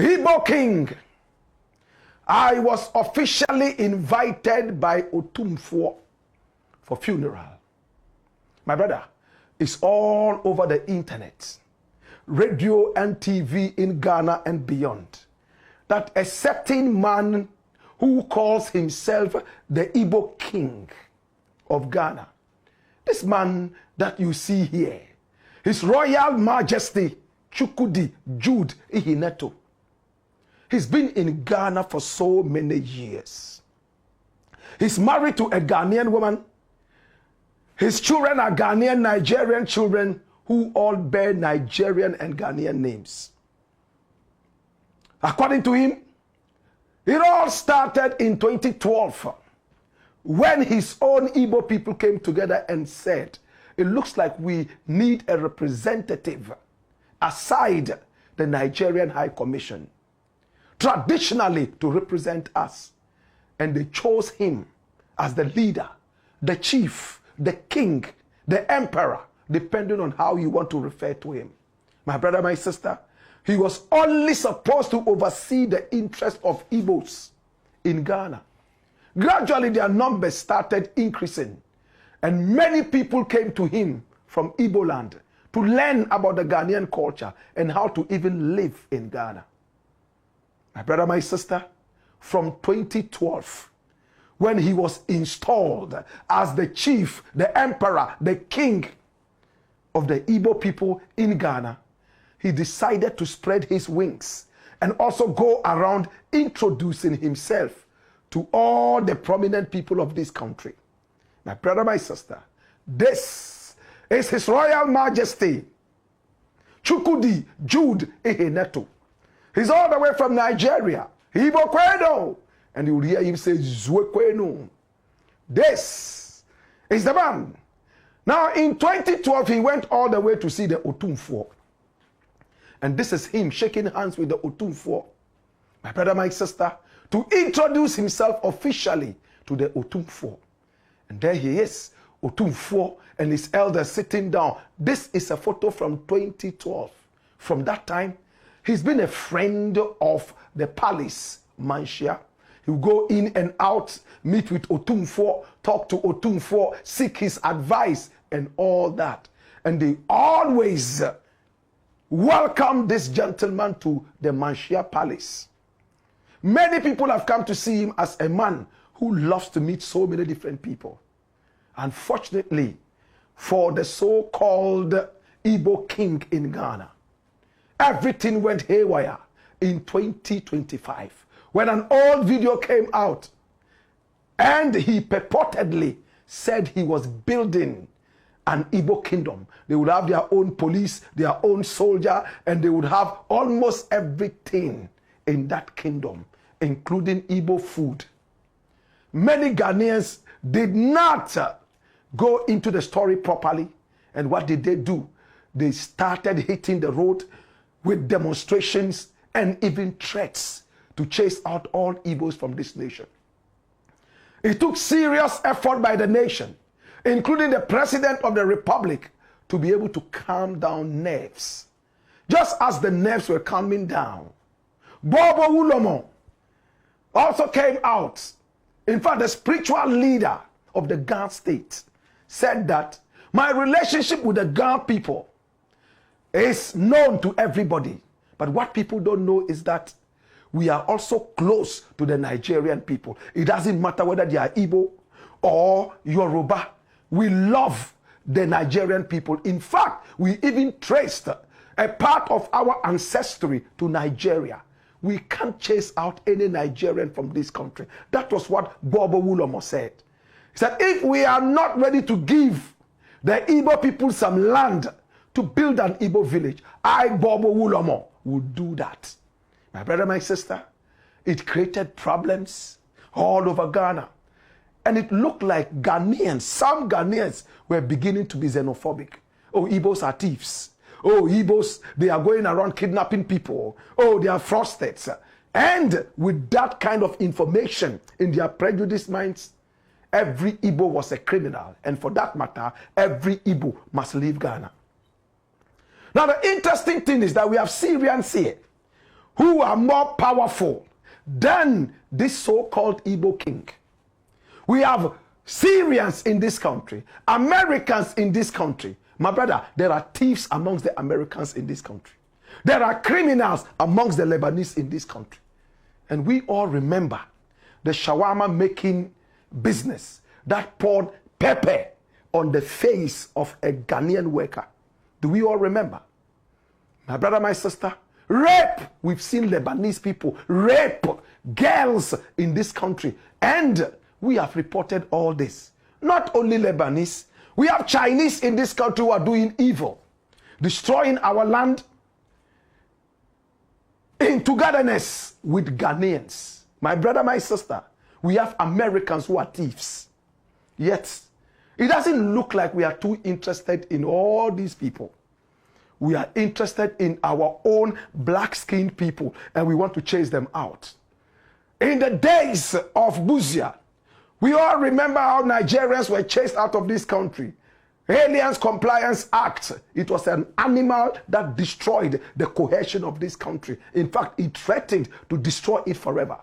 Igbo king. I was officially invited by Otumfuo for funeral. My brother, it's all over the internet, radio and TV in Ghana and beyond, that a certain man who calls himself the Igbo king of Ghana, this man that you see here, His Royal Majesty Chukwudi Jude Ihineto, he's been in Ghana for so many years. He's married to a Ghanaian woman. His children are Ghanaian Nigerian children who all bear Nigerian and Ghanaian names. According to him, it all started in 2012 when his own Igbo people came together and said, it looks like we need a representative aside the Nigerian High Commission, traditionally to represent us. And they chose him as the leader, the chief, the king, the emperor, depending on how you want to refer to him. My brother, my sister, he was only supposed to oversee the interest of Igbos in Ghana. Gradually, their numbers started increasing, and many people came to him from Igbo land to learn about the Ghanaian culture and how to even live in Ghana. My brother, my sister, from 2012, when he was installed as the chief, the emperor, the king of the Igbo people in Ghana, he decided to spread his wings and also go around introducing himself to all the prominent people of this country. My brother, my sister, this is His Royal Majesty Chukwudi Jude Ihineto. He's all the way from Nigeria. Igbo Kweno. And you will hear him say, Zwe Kweno. This is the man. Now, in 2012, he went all the way to see the Otumfuo. And this is him shaking hands with the Otumfuo. My brother, my sister, to introduce himself officially to the Otumfuo. And there he is, Otumfuo and his elders sitting down. This is a photo from 2012. From that time, he's been a friend of the palace, Manshia. He'll go in and out, meet with Otumfuo, talk to Otumfuo, seek his advice and all that. And they always welcome this gentleman to the Manshia Palace. Many people have come to see him as a man who loves to meet so many different people. Unfortunately, for the so-called Igbo king in Ghana, everything went haywire in 2025 when an old video came out and he purportedly said he was building an Igbo kingdom. They would have their own police, their own soldier, and they would have almost everything in that kingdom, including Igbo food. Many Ghanaians did not go into the story properly. And what did they do? They started hitting the road with demonstrations and even threats to chase out all Igbos from this nation. It took serious effort by the nation, including the President of the Republic, to be able to calm down nerves. Just as the nerves were calming down, Bobo Ulomo also came out. In fact, the spiritual leader of the Ghana state said that my relationship with the Ghana people is known to everybody. But what people don't know is that we are also close to the Nigerian people. It doesn't matter whether they are Igbo or Yoruba. We love the Nigerian people. In fact, we even traced a part of our ancestry to Nigeria. We can't chase out any Nigerian from this country. That was what Bobo Ulomo said. He said, if we are not ready to give the Igbo people some land to build an Igbo village, I, Bobo Ulomo, will do that. My brother, my sister, it created problems all over Ghana. And it looked like Ghanaians, some Ghanaians were beginning to be xenophobic. Oh, Igbos are thieves. Oh, Igbos, they are going around kidnapping people. Oh, they are fraudsters. And with that kind of information in their prejudiced minds, every Igbo was a criminal. And for that matter, every Igbo must leave Ghana. Now, the interesting thing is that we have Syrians here who are more powerful than this so-called Igbo king. We have Syrians in this country, Americans in this country. My brother, there are thieves amongst the Americans in this country. There are criminals amongst the Lebanese in this country. And we all remember the shawarma making business that poured pepper on the face of a Ghanaian worker. Do we all remember? My brother, my sister, rape. We've seen Lebanese people rape girls in this country. And we have reported all this. Not only Lebanese, we have Chinese in this country who are doing evil, destroying our land in togetherness with Ghanaians. My brother, my sister, we have Americans who are thieves. Yet, it doesn't look like we are too interested in all these people. We are interested in our own black-skinned people, and we want to chase them out. In the days of Buzia, we all remember how Nigerians were chased out of this country. Aliens Compliance Act. It was an animal that destroyed the cohesion of this country. In fact, it threatened to destroy it forever.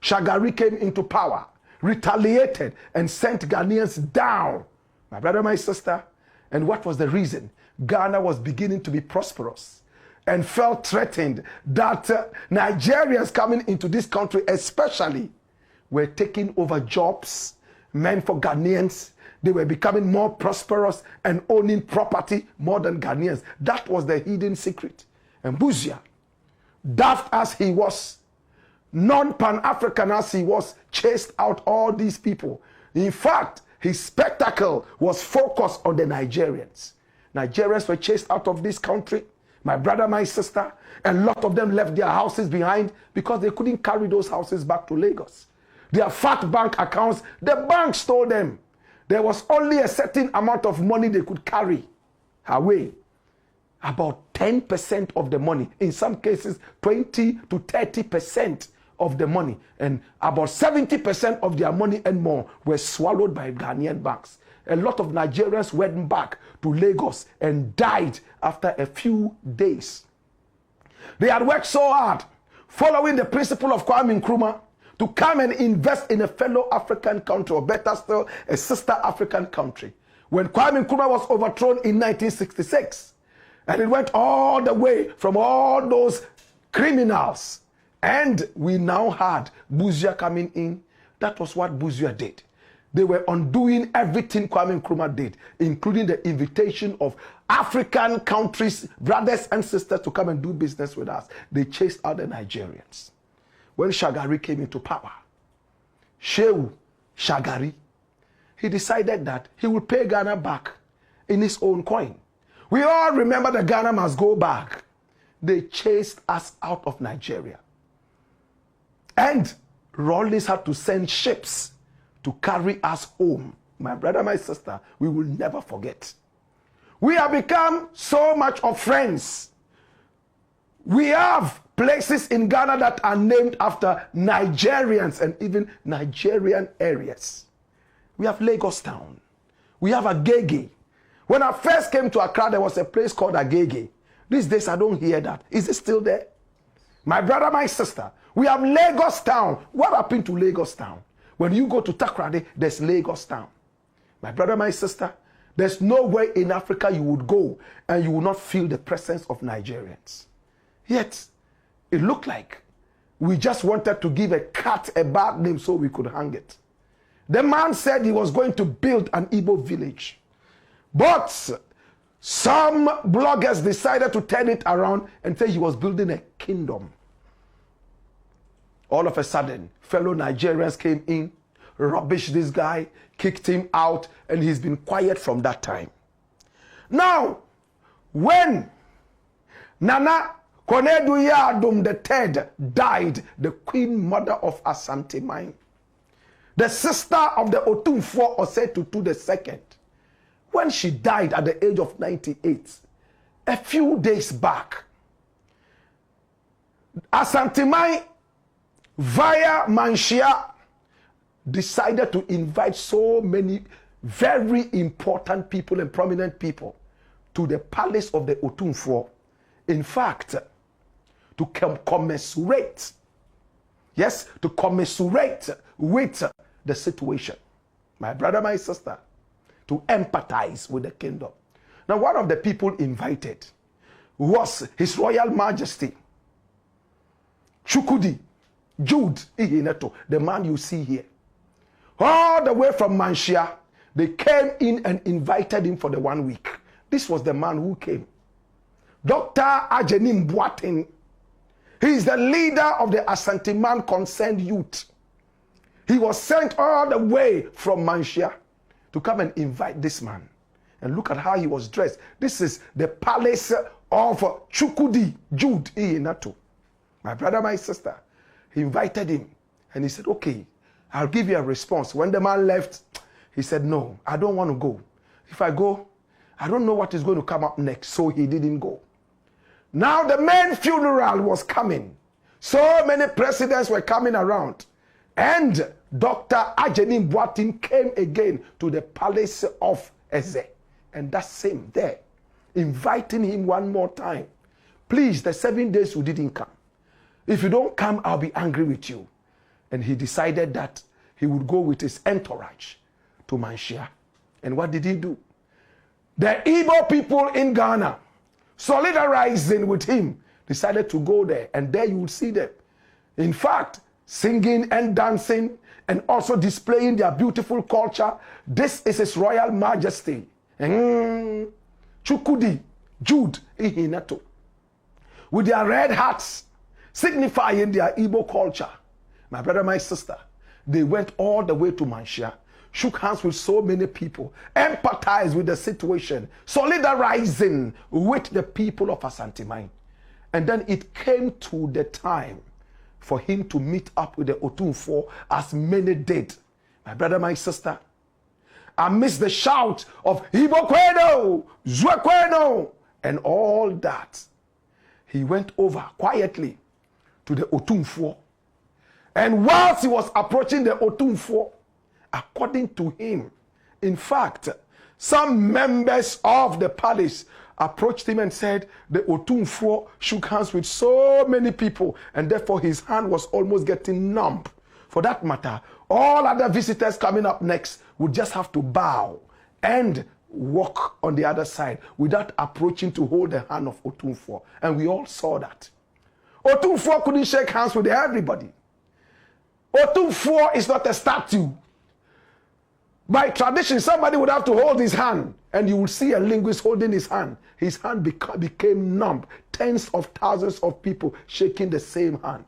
Shagari came into power, retaliated, and sent Ghanaians down. My brother, my sister, and what was the reason? Ghana was beginning to be prosperous and felt threatened that Nigerians coming into this country especially were taking over jobs meant for Ghanaians. They were becoming more prosperous and owning property more than Ghanaians. That was the hidden secret. And Buzia, daft as he was, non-Pan-African as he was, chased out all these people. In fact, his spectacle was focused on the Nigerians. Nigerians were chased out of this country. My brother, my sister, a lot of them left their houses behind because they couldn't carry those houses back to Lagos. Their fat bank accounts, the bank stole them. There was only a certain amount of money they could carry away. About 10% of the money, in some cases 20 to 30% of the money, and about 70% of their money and more were swallowed by Ghanaian banks. A lot of Nigerians went back to Lagos and died after a few days. They had worked so hard, following the principle of Kwame Nkrumah, to come and invest in a fellow African country, or better still, a sister African country. When Kwame Nkrumah was overthrown in 1966, and it went all the way from all those criminals, and we now had Buzia coming in. That was what Buzia did. They were undoing everything Kwame Nkrumah did, including the invitation of African countries, brothers and sisters, to come and do business with us. They chased out the Nigerians. When Shagari came into power, Shehu Shagari, he decided that he would pay Ghana back in his own coin. We all remember that Ghana must go back. They chased us out of Nigeria. And Rawlings had to send ships to carry us home. My brother, my sister, we will never forget. We have become so much of friends. We have places in Ghana that are named after Nigerians and even Nigerian areas. We have Lagos Town. We have Agege. When I first came to Accra, there was a place called Agege. These days, I don't hear that. Is it still there? My brother, my sister, we have Lagos Town. What happened to Lagos Town? When you go to Takoradi, there's Lagos Town. My brother, my sister, there's nowhere in Africa you would go and you will not feel the presence of Nigerians. Yet, it looked like we just wanted to give a cat a bad name so we could hang it. The man said he was going to build an Igbo village. But some bloggers decided to turn it around and say he was building a kingdom. All of a sudden, fellow Nigerians came in, rubbished this guy, kicked him out, and he's been quiet from that time. Now, when Nana Konadu Yadum III died, the queen mother of Asante Mine, the sister of the Otumfuo Osetutu II, when she died at the age of 98, a few days back, Asante Mine via Manshia decided to invite so many very important people and prominent people to the palace of the Otumfuo. In fact, to commiserate. Yes, to commiserate with the situation. My brother, my sister, to empathize with the kingdom. Now, one of the people invited was His Royal Majesty Chukwudi Jude Ihineto, the man you see here. All the way from Manshia, they came in and invited him for the 1 week. This was the man who came. Dr. Ajenim Boateng. He is the leader of the Asante Man Concerned Youth. He was sent all the way from Manshia to come and invite this man. And look at how he was dressed. This is the palace of Chukwudi Jude Ihineto. My brother, my sister. He invited him and he said, okay, I'll give you a response. When the man left, he said, no, I don't want to go. If I go, I don't know what is going to come up next. So he didn't go. Now the main funeral was coming. So many presidents were coming around. And Dr. Ajenim Boateng came again to the palace of Eze. And that's same there. Inviting him one more time. Please, the 7 days you didn't come. If you don't come, I'll be angry with you. And he decided that he would go with his entourage to Manshia. And what did he do? The Igbo people in Ghana, solidarizing with him, decided to go there. And there you will see them. In fact, singing and dancing and also displaying their beautiful culture. This is His Royal Majesty Chukwudi Jude Ihineto. With their red hats, signifying their Igbo culture. My brother, my sister, they went all the way to Manshia, shook hands with so many people, empathized with the situation, solidarizing with the people of Asante Mine. And then it came to the time for him to meet up with the Otunfo, as many did. My brother, my sister, amidst the shout of Igbo Kweno, Zwekweno, and all that, he went over quietly to the Otunfo. And whilst he was approaching the Otunfo, according to him, in fact, some members of the palace approached him and said the Otunfo shook hands with so many people and therefore his hand was almost getting numb. For that matter, all other visitors coming up next would just have to bow and walk on the other side without approaching to hold the hand of Otunfo. And we all saw that. Otunfo couldn't shake hands with everybody. Otunfo is not a statue. By tradition, somebody would have to hold his hand, and you will see a linguist holding his hand. His hand became numb. Tens of thousands of people shaking the same hand.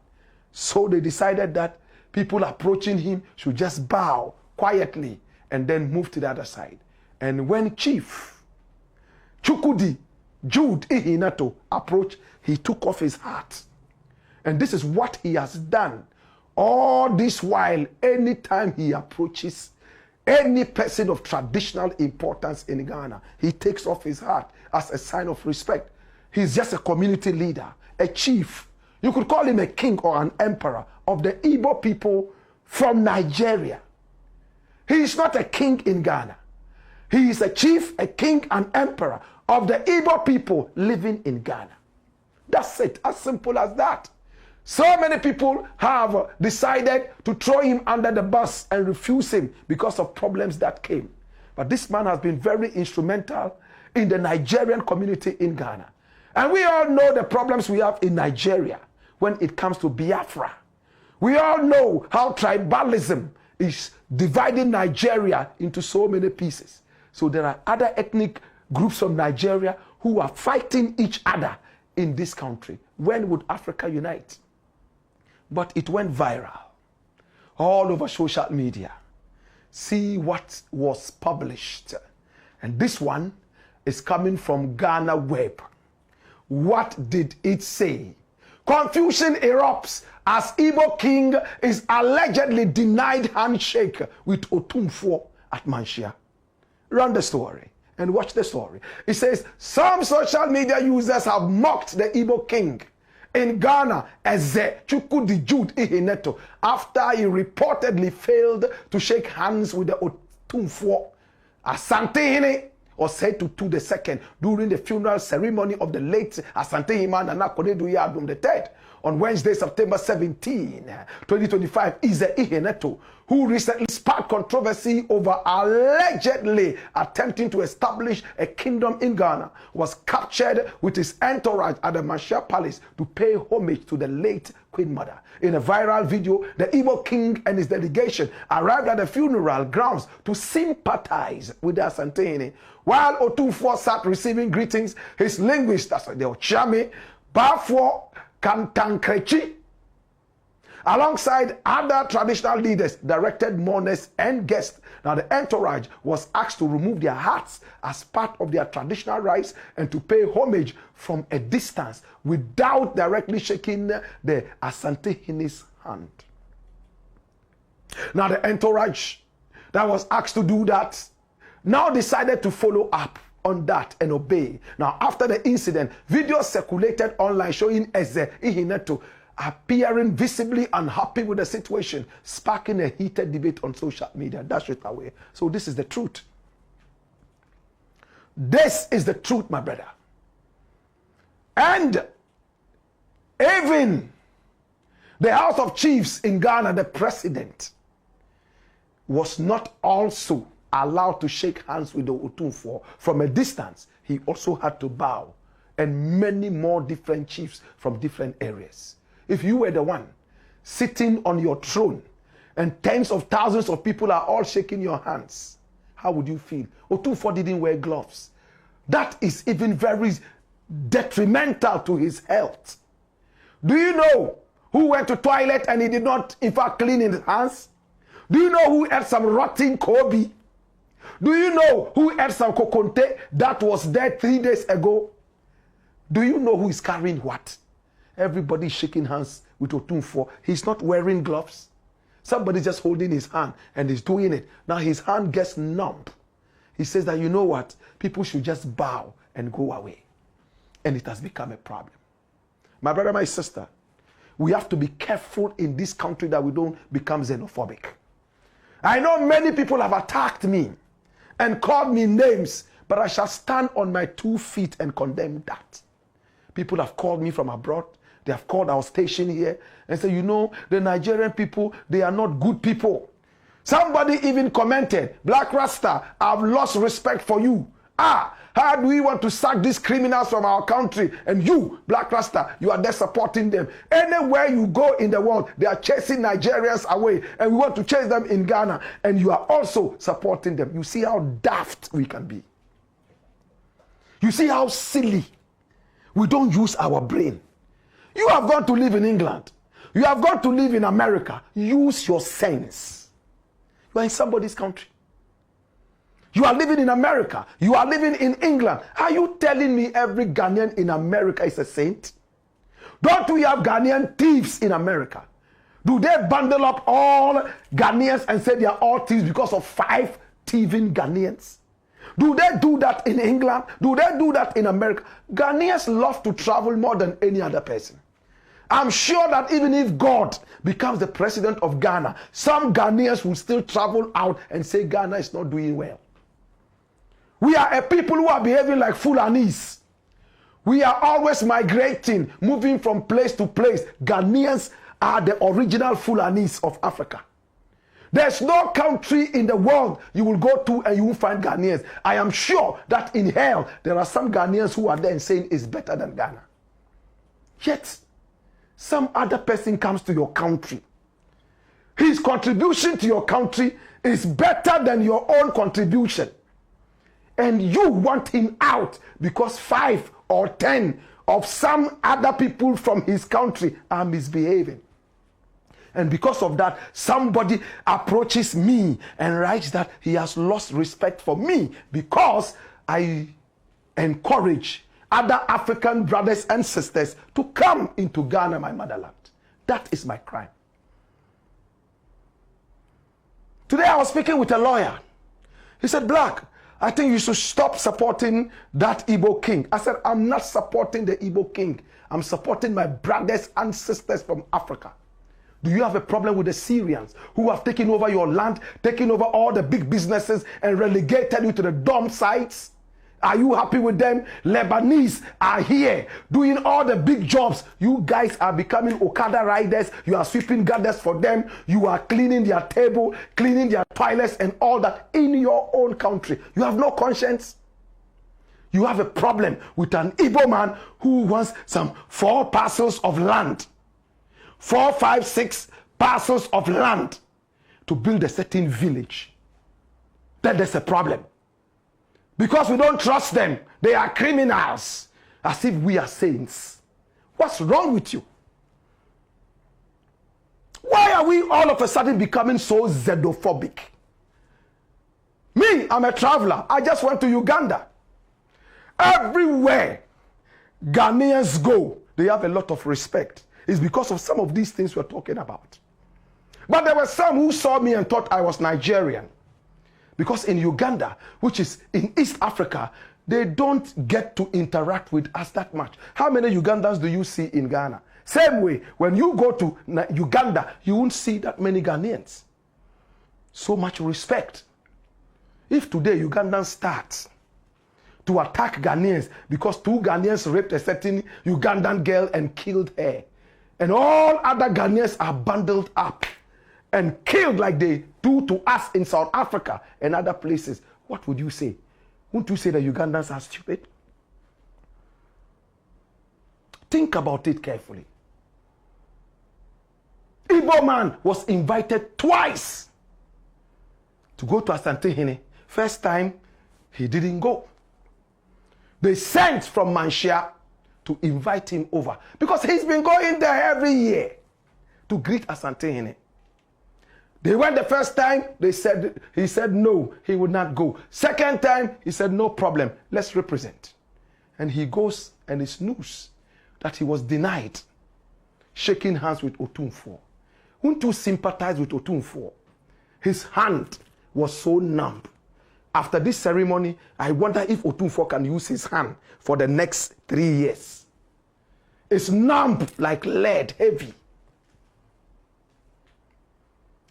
So they decided that people approaching him should just bow quietly and then move to the other side. And when Chief Chukwudi Jude Ihineto approached, he took off his hat. And this is what he has done. All this while, anytime he approaches any person of traditional importance in Ghana, he takes off his hat as a sign of respect. He's just a community leader, a chief. You could call him a king or an emperor of the Igbo people from Nigeria. He is not a king in Ghana. He is a chief, a king, an emperor of the Igbo people living in Ghana. That's it, as simple as that. So many people have decided to throw him under the bus and refuse him because of problems that came. But this man has been very instrumental in the Nigerian community in Ghana. And we all know the problems we have in Nigeria when it comes to Biafra. We all know how tribalism is dividing Nigeria into so many pieces. So there are other ethnic groups of Nigeria who are fighting each other in this country. When would Africa unite? But it went viral all over social media. See what was published. And this one is coming from Ghana Web. What did it say? Confusion erupts as Igbo king is allegedly denied handshake with Otunfo at Manshia. Run the story and watch the story. It says, some social media users have mocked the Igbo king in Ghana as Chukwudi Jude Ihineto after he reportedly failed to shake hands with the Otunfo. Asante or said to II during the funeral ceremony of the late Asante Hima Nana Konedu Yadum III on Wednesday, September 17, 2025, is Iheneto, who recently sparked controversy over allegedly attempting to establish a kingdom in Ghana, was captured with his entourage at the Masha Palace to pay homage to the late Queen Mother. In a viral video, the Igbo king and his delegation arrived at the funeral grounds to sympathize with the Asantehene. While Otunfo sat receiving greetings, his linguist, that's the Ochame, Bafo Kantankrechi, alongside other traditional leaders, directed mourners and guests. Now the entourage was asked to remove their hats as part of their traditional rites and to pay homage from a distance without directly shaking the Asantehene's hand. Now the entourage that was asked to do that now decided to follow up on that and obey. Now after the incident, videos circulated online showing Eze Ihineto appearing visibly unhappy with the situation, sparking a heated debate on social media. That's straight away. So this is the truth. This is the truth, my brother. And even the House of Chiefs in Ghana, the president, was not also allowed to shake hands with the Otunfo from a distance. He also had to bow, and many more different chiefs from different areas. If you were the one sitting on your throne and tens of thousands of people are all shaking your hands, how would you feel? Otunfo didn't wear gloves. That is even very detrimental to his health. Do you know who went to toilet and he did not in fact clean his hands? Do you know who ate some rotting Kobe? Do you know who ate some kokonte that was there 3 days ago? Do you know who is carrying what? Everybody shaking hands with Otunfo. He's not wearing gloves. Somebody's just holding his hand and he's doing it. Now his hand gets numb. He says that, you know what? People should just bow and go away. And it has become a problem. My brother, my sister, we have to be careful in this country that we don't become xenophobic. I know many people have attacked me and called me names, but I shall stand on my 2 feet and condemn that. People have called me from abroad. They have called our station here and said, you know, the Nigerian people, they are not good people. Somebody even commented, Black Rasta, I've lost respect for you. How do we want to sack these criminals from our country? And you, Black Rasta, you are there supporting them. Anywhere you go in the world, they are chasing Nigerians away. And we want to chase them in Ghana. And you are also supporting them. You see how daft we can be. You see how silly. We don't use our brain. You have gone to live in England. You have gone to live in America. Use your sense. You are in somebody's country. You are living in America. You are living in England. Are you telling me every Ghanaian in America is a saint? Don't we have Ghanaian thieves in America? Do they bundle up all Ghanaians and say they are all thieves because of 5 thieving Ghanaians? Do they do that in England? Do they do that in America? Ghanaians love to travel more than any other person. I'm sure that even if God becomes the president of Ghana, some Ghanaians will still travel out and say Ghana is not doing well. We are a people who are behaving like Fulanis. We are always migrating, moving from place to place. Ghanaians are the original Fulanis of Africa. There's no country in the world you will go to and you will find Ghanaians. I am sure that in hell, there are some Ghanaians who are there and saying it's better than Ghana. Yet, some other person comes to your country. His contribution to your country is better than your own contribution. And you want him out because 5 or 10 of some other people from his country are misbehaving. And because of that, somebody approaches me and writes that he has lost respect for me because I encourage other African brothers and sisters to come into Ghana, my motherland. That is my crime. Today I was speaking with a lawyer. He said, Black, I think you should stop supporting that Igbo king. I said, I'm not supporting the Igbo king. I'm supporting my brothers and sisters from Africa. Do you have a problem with the Syrians who have taken over your land, taken over all the big businesses and relegated you to the dump sites? Are you happy with them? Lebanese are here doing all the big jobs. You guys are becoming Okada riders. You are sweeping gardens for them. You are cleaning their table, cleaning their toilets and all that in your own country. You have no conscience. You have a problem with an Igbo man who wants some 4 parcels of land. 4, 5, 6 parcels of land to build a certain village. Then there's a problem. Because we don't trust them. They are criminals. As if we are saints. What's wrong with you? Why are we all of a sudden becoming so xenophobic? Me, I'm a traveler. I just went to Uganda. Everywhere Ghanaians go, they have a lot of respect. It's because of some of these things we're talking about. But there were some who saw me and thought I was Nigerian. Because in Uganda, which is in East Africa, they don't get to interact with us that much. How many Ugandans do you see in Ghana? Same way, when you go to Uganda, you won't see that many Ghanaians. So much respect. If today Ugandans start to attack Ghanaians because 2 Ghanaians raped a certain Ugandan girl and killed her, and all other Ghanaians are bundled up and killed like they do to us in South Africa and other places, what would you say? Wouldn't you say that Ugandans are stupid? Think about it carefully. Igbo man was invited twice to go to Asante. First time, he didn't go. They sent from Manshia to invite him over because he's been going there every year to greet Asante. They went the first time, he said no, he would not go. Second time, he said no problem, let's represent. And he goes and it's news that he was denied shaking hands with Otumfuo. Wouldn't you sympathize with Otumfuo? His hand was so numb. After this ceremony, I wonder if Otumfuo can use his hand for the next 3 years. It's numb like lead, heavy.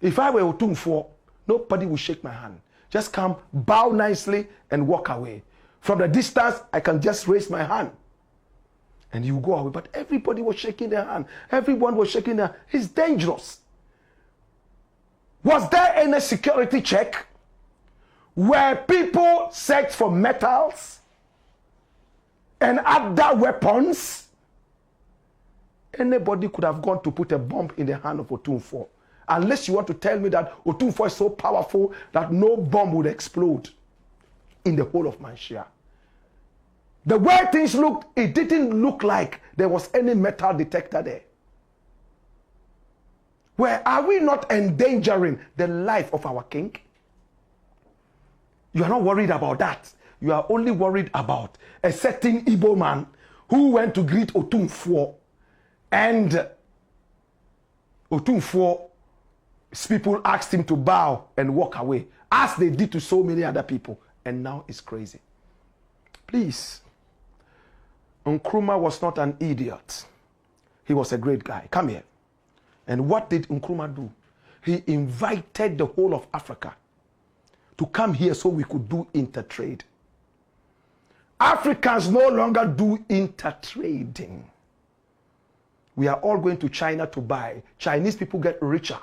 If I were Otumfuo, nobody would shake my hand. Just come, bow nicely, and walk away. From the distance, I can just raise my hand. And you go away. But everybody was shaking their hand. Everyone was shaking their hand. It's dangerous. Was there any security check where people searched for metals and other weapons? Anybody could have gone to put a bomb in the hand of Otumfuo. Unless you want to tell me that Otumfuo is so powerful that no bomb would explode in the whole of Manshia. The way things looked, it didn't look like there was any metal detector there. Where are we not endangering the life of our king? You are not worried about that. You are only worried about a certain Igbo man who went to greet Otumfuo, and Otumfuo's people asked him to bow and walk away, as they did to so many other people, and now it's crazy. Please, Nkrumah was not an idiot. He was a great guy. Come here. And what did Nkrumah do? He invited the whole of Africa to come here so we could do intertrade. Africans no longer do intertrading. We are all going to China to buy. Chinese people get richer.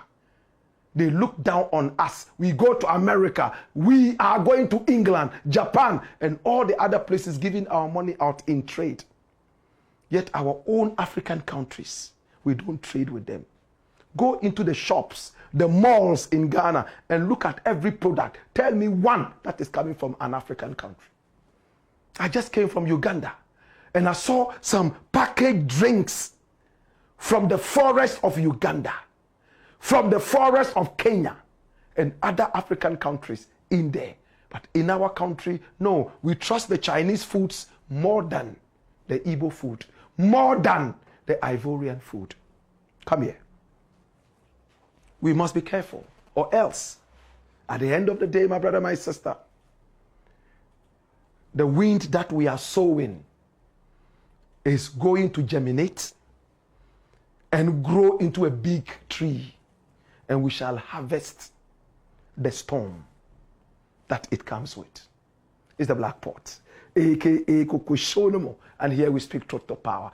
They look down on us. We go to America. We are going to England, Japan, and all the other places giving our money out in trade. Yet our own African countries, we don't trade with them. Go into the shops, the malls in Ghana, and look at every product. Tell me one that is coming from an African country. I just came from Uganda, and I saw some packaged drinks from the forest of Uganda, from the forest of Kenya, and other African countries in there. But in our country, no, we trust the Chinese foods more than the Igbo food, more than the Ivorian food. Come here. We must be careful, or else, at the end of the day, my brother, my sister, the wind that we are sowing is going to germinate and grow into a big tree, and we shall harvest the storm that it comes with. It's the black pot. aka Kokoshonomo. And here we speak truth to power.